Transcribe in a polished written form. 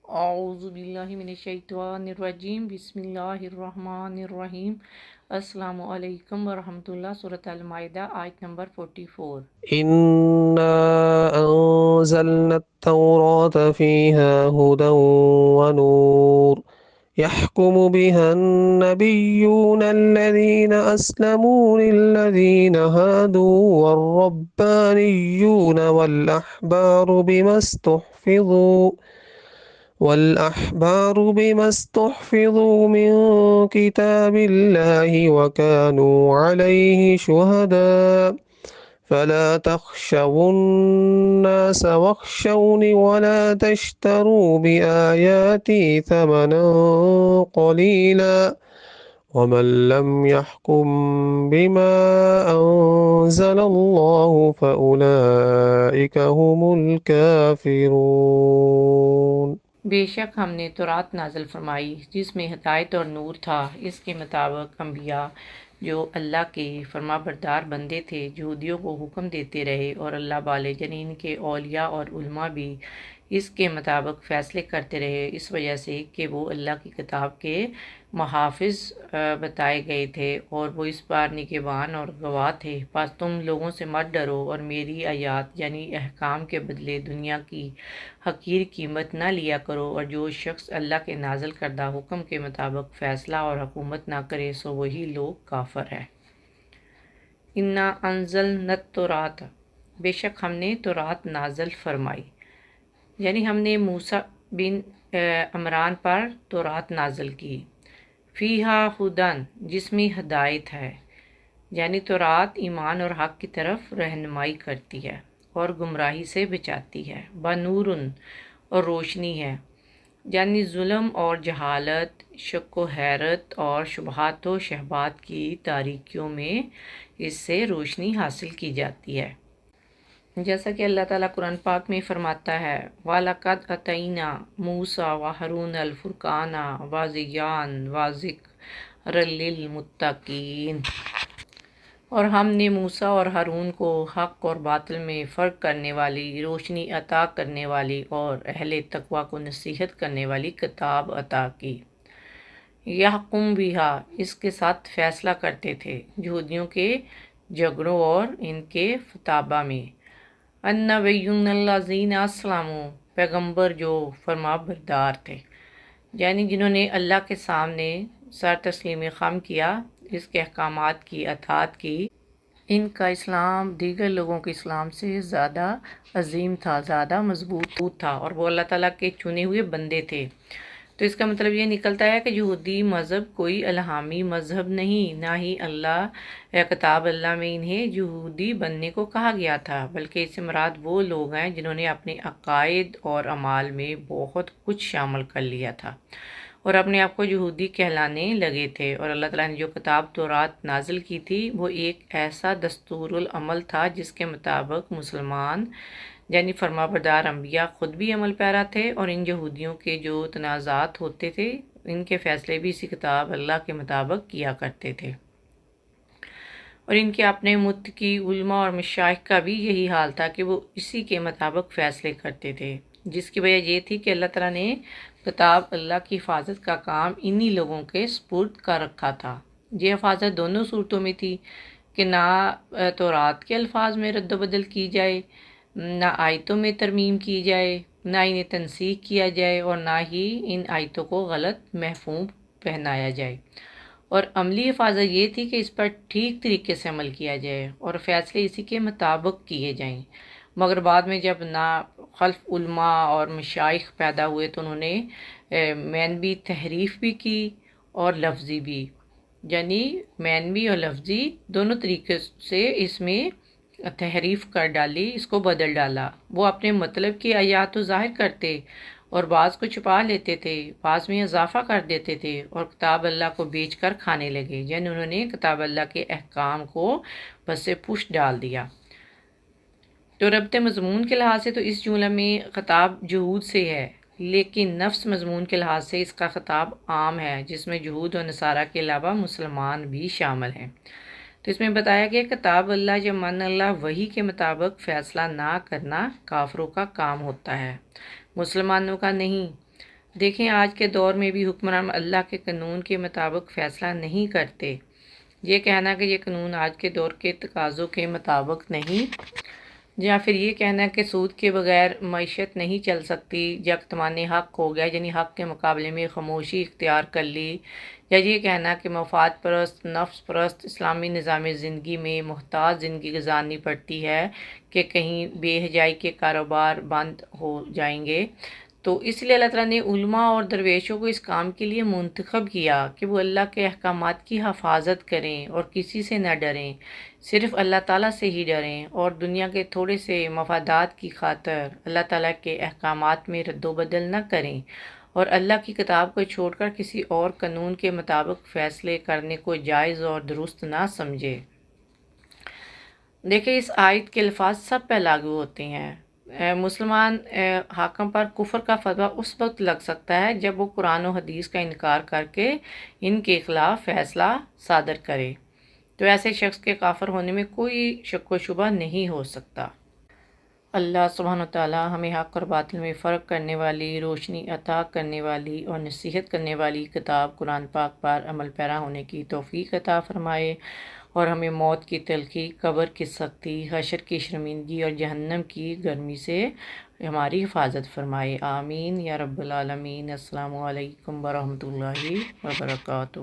اعوذ باللہ من الشیطان الرجیم، بسم اللہ الرحمن الرحیم۔ السلام علیکم ورحمۃ اللہ۔ سورۃ المائدہ آیت نمبر 44۔ إنا أنزلنا التوراة فيها هدى ونور يحكم بها النبيون الذين أسلموا للذين هادوا والربانيون والأحبار بما استحفظوا من كتاب الله وكانوا عليه شهداء فلا تخشوا الناس واخشوني ولا تشتروا بآياتي ثمنا قليلا ومن لم يحكم بما أنزل الله فأولئك هم الكافرون۔ بے شک ہم نے تورات نازل فرمائی جس میں ہدایت اور نور تھا، اس کے مطابق انبیاء جو اللہ کے فرما بردار بندے تھے یہودیوں کو حکم دیتے رہے، اور اللہ والے یعنی ان کے اولیاء اور علماء بھی اس کے مطابق فیصلے کرتے رہے، اس وجہ سے کہ وہ اللہ کی کتاب کے محافظ بتائے گئے تھے اور وہ اس بار نگہبان اور گواہ تھے۔ پس تم لوگوں سے مت ڈرو اور میری آیات یعنی احکام کے بدلے دنیا کی حقیر قیمت نہ لیا کرو، اور جو شخص اللہ کے نازل کردہ حکم کے مطابق فیصلہ اور حکومت نہ کرے سو وہی لوگ کافر ہے۔ انا انزلنا التوراۃ، بے شک ہم نے تورات نازل فرمائی، یعنی ہم نے موسیٰ بن عمران پر تورات نازل کی۔ فیہا ہدن، جس میں ہدایت ہے، یعنی تورات ایمان اور حق کی طرف رہنمائی کرتی ہے اور گمراہی سے بچاتی ہے۔ بنورن، اور روشنی ہے، یعنی ظلم اور جہالت، شک و حیرت اور شبہات و شہبات کی تاریکیوں میں اس سے روشنی حاصل کی جاتی ہے، جیسا کہ اللہ تعالیٰ قرآن پاک میں فرماتا ہے وَلَقَدْ أَتَيْنَا مُوسَىٰ وَهَارُونَ الْفُرْقَانَ وَضِيَاءً وَذِكْرًا لِّلْمُتَّقِينَ، اور ہم نے موسیٰ اور ہارون کو حق اور باطل میں فرق کرنے والی، روشنی عطا کرنے والی اور اہل تقویٰ کو نصیحت کرنے والی کتاب عطا کی۔ یحکم بہا، اس کے ساتھ فیصلہ کرتے تھے یہودیوں کے جھگڑوں اور ان کے فتابہ میں۔ النبیون الذین اسلموا، پیغمبر جو فرما بردار تھے، یعنی جنہوں نے اللہ کے سامنے سر تسلیم خم کیا، اس کے احکامات کی اطاعت کی۔ ان کا اسلام دیگر لوگوں کے اسلام سے زیادہ عظیم تھا، زیادہ مضبوط تھا، اور وہ اللہ تعالیٰ کے چنے ہوئے بندے تھے۔ تو اس کا مطلب یہ نکلتا ہے کہ یہودی مذہب کوئی الہامی مذہب نہیں، نہ ہی کتاب اللہ میں انہیں یہودی بننے کو کہا گیا تھا، بلکہ اس سے مراد وہ لوگ ہیں جنہوں نے اپنے عقائد اور اعمال میں بہت کچھ شامل کر لیا تھا اور اپنے آپ کو یہودی کہلانے لگے تھے، اور اللہ تعالیٰ نے جو کتاب تورات نازل کی تھی وہ ایک ایسا دستور العمل تھا جس کے مطابق مسلمان یعنی فرما بردار انبیاء خود بھی عمل پیرا تھے، اور ان یہودیوں کے جو تنازعات ہوتے تھے ان کے فیصلے بھی اسی کتاب اللہ کے مطابق کیا کرتے تھے، اور ان کے اپنے متقی علماء اور مشائخ کا بھی یہی حال تھا کہ وہ اسی کے مطابق فیصلے کرتے تھے، جس کی وجہ یہ تھی کہ اللہ تعالیٰ نے کتاب اللہ کی حفاظت کا کام انہی لوگوں کے سپرد کر رکھا تھا۔ یہ حفاظت دونوں صورتوں میں تھی کہ نہ تورات کے الفاظ میں رد و بدل کی جائے، نہ آیتوں میں ترمیم کی جائے، نہ انہیں تنسیخ کیا جائے، اور نہ ہی ان آیتوں کو غلط مفہوم پہنایا جائے، اور عملی حفاظت یہ تھی کہ اس پر ٹھیک طریقے سے عمل کیا جائے اور فیصلے اسی کے مطابق کیے جائیں۔ مگر بعد میں جب خلف علماء اور مشائخ پیدا ہوئے تو انہوں نے معنوی تحریف بھی کی اور لفظی بھی، یعنی معنوی اور لفظی دونوں طریقے سے اس میں تحریف کر ڈالی، اس کو بدل ڈالا۔ وہ اپنے مطلب کی آیات تو ظاہر کرتے اور بعض کو چھپا لیتے تھے، بعض میں اضافہ کر دیتے تھے، اور کتاب اللہ کو بیچ کر کھانے لگے، یعنی انہوں نے کتاب اللہ کے احکام کو بس پشت ڈال دیا۔ تو ربط مضمون کے لحاظ سے تو اس جملہ میں خطاب جہود سے ہے، لیکن نفس مضمون کے لحاظ سے اس کا خطاب عام ہے جس میں یہود و نصارہ کے علاوہ مسلمان بھی شامل ہیں۔ تو اس میں بتایا گیا کتاب اللہ یا من اللہ وحی کے مطابق فیصلہ نہ کرنا کافروں کا کام ہوتا ہے، مسلمانوں کا نہیں۔ دیکھیں آج کے دور میں بھی حکمران اللہ کے قانون کے مطابق فیصلہ نہیں کرتے۔ یہ کہنا کہ یہ قانون آج کے دور کے تقاضوں کے مطابق نہیں، یا پھر یہ کہنا کہ سود کے بغیر معیشت نہیں چل سکتی، یکتمان حق ہو گیا یعنی حق کے مقابلے میں خاموشی اختیار کر لی، یا یہ کہنا کہ مفاد پرست، نفس پرست اسلامی نظام زندگی میں محتاط زندگی گزارنی پڑتی ہے کہ کہیں بے حجائی کے کاروبار بند ہو جائیں گے۔ تو اس لیے اللہ تعالیٰ نے علماء اور درویشوں کو اس کام کے لیے منتخب کیا کہ وہ اللہ کے احکامات کی حفاظت کریں اور کسی سے نہ ڈریں، صرف اللہ تعالیٰ سے ہی ڈریں، اور دنیا کے تھوڑے سے مفادات کی خاطر اللہ تعالیٰ کے احکامات میں رد و بدل نہ کریں، اور اللہ کی کتاب کو چھوڑ کر کسی اور قانون کے مطابق فیصلے کرنے کو جائز اور درست نہ سمجھے۔ دیکھیں اس آیت کے الفاظ سب پہ لاگو ہوتے ہیں۔ مسلمان حاکم پر کفر کا فتویٰ اس وقت لگ سکتا ہے جب وہ قرآن و حدیث کا انکار کر کے ان کے خلاف فیصلہ صادر کرے، تو ایسے شخص کے کافر ہونے میں کوئی شک و شبہ نہیں ہو سکتا۔ اللہ سبحانہ وتعالی ہمیں حق اور باطل میں فرق کرنے والی، روشنی عطا کرنے والی اور نصیحت کرنے والی کتاب قرآن پاک پر عمل پیرا ہونے کی توفیق عطا فرمائے، اور ہمیں موت کی تلخی، قبر کی سختی، حشر کی شرمندگی اور جہنم کی گرمی سے ہماری حفاظت فرمائے۔ آمین یا رب العالمین۔ السلام علیکم ورحمۃ اللہ وبرکاتہ۔